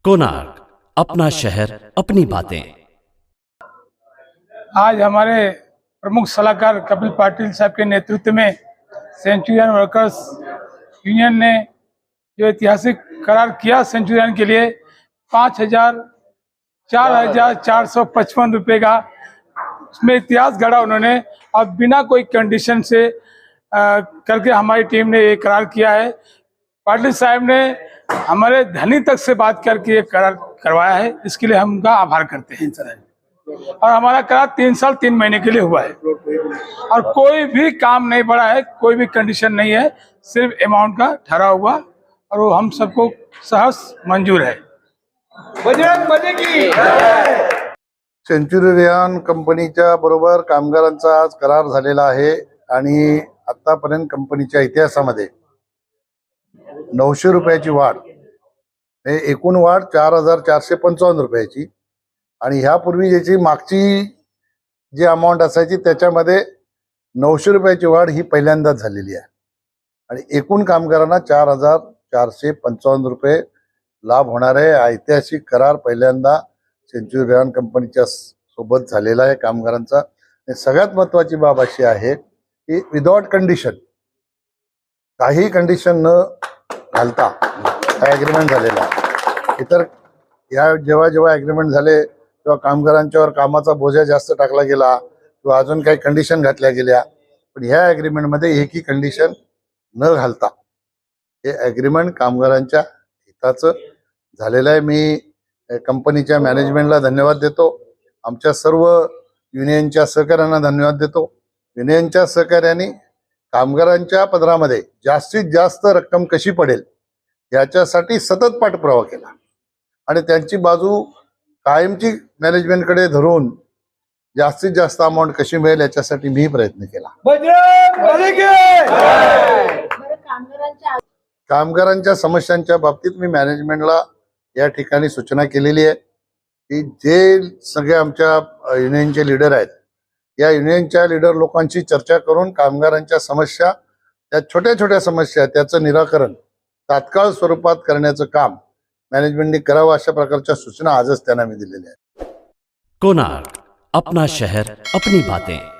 कोणार्क, अपना शहर अपनी बातें। आज हमारे प्रमुख सलाहकार कपिल पाटिल साहब के नेतृत्व में सेंचुरियन वर्कर्स यूनियन ने जो ऐतिहासिक करार किया सेंचुरियन के लिए 4,455 रुपये का, उसमें इतिहास गढ़ा उन्होंने और बिना कोई कंडीशन से करके हमारी टीम ने ये करार किया है। पाटिल साहब ने हमारे धनी तक से बात करके ये करार करवाया है, इसके लिए हम उनका आभार करते हैं सर। और हमारा करार 3 साल 3 महीने के लिए हुआ है और कोई भी काम नहीं बढ़ा है, कोई भी कंडीशन नहीं है, सिर्फ अमाउंट का ठहरा हुआ और वो हम सबको सहर्ष मंजूर है। सेंचुरियन कंपनीच्या बरोबर कामगारांचा आज करार झालेला आहे आणि आतापर्यंत कंपनीच्या इतिहासामध्ये 900 रुपयाची वाढ, हे एकूण वाढ 4,455 रुपयाची आणि ह्यापूर्वी ज्याची मागची जी अमाऊंट असायची त्याच्यामध्ये 900 रुपयाची वाढ ही पहिल्यांदाच झालेली आहे आणि एकूण कामगारांना 4,455 रुपये लाभ होणार आहे। ऐतिहासिक करार पहिल्यांदा सेंचुरियन कंपनीच्या सोबत झालेला आहे कामगारांचा। आणि सगळ्यात महत्त्वाची बाब अशी आहे की विदाउट कंडिशन, काही कंडिशन न घालता ॲग्रीमेंट झालेला आहे। इतर या जेव्हा ॲग्रीमेंट झाले तेव्हा कामगारांच्यावर कामाचा बोजा जास्त टाकला गेला किंवा अजून काही कंडिशन घातल्या गेल्या, पण ह्या ॲग्रीमेंटमध्ये एकही कंडिशन न घालता हे ॲग्रीमेंट कामगारांच्या हिताचं झालेलं आहे। मी कंपनीच्या मॅनेजमेंटला धन्यवाद देतो, आमच्या सर्व युनियनच्या सहकार्यांना धन्यवाद देतो। युनियनच्या सहकार्याने कामगारांच्या पदरामध्ये जास्तीत जास्त रक्कम कशी पडेल याच्यासाठी सतत पाठपुरावा केला आणि त्यांची बाजू कायमची मॅनेजमेंटकडे धरून जास्तीत जास्त अमाऊंट कशी मिळेल याच्यासाठी मी प्रयत्न केला। कामगारांच्या समस्यांच्या बाबतीत मी मॅनेजमेंटला या ठिकाणी सूचना केलेली आहे की जे सगळे आमच्या युनियनचे लीडर आहेत, या युनियनच्या लीडर लोकांशी चर्चा करून कामगारांच्या समस्या, त्या छोट्या छोट्या समस्या, त्याचं निराकरण तात्काळ स्वरूपात करण्याचं काम मॅनेजमेंटने करावं, अशा प्रकारच्या सूचना आजच त्यांना मी दिलेल्या आहेत। कोणार्क, अपना शहर अपनी बातें।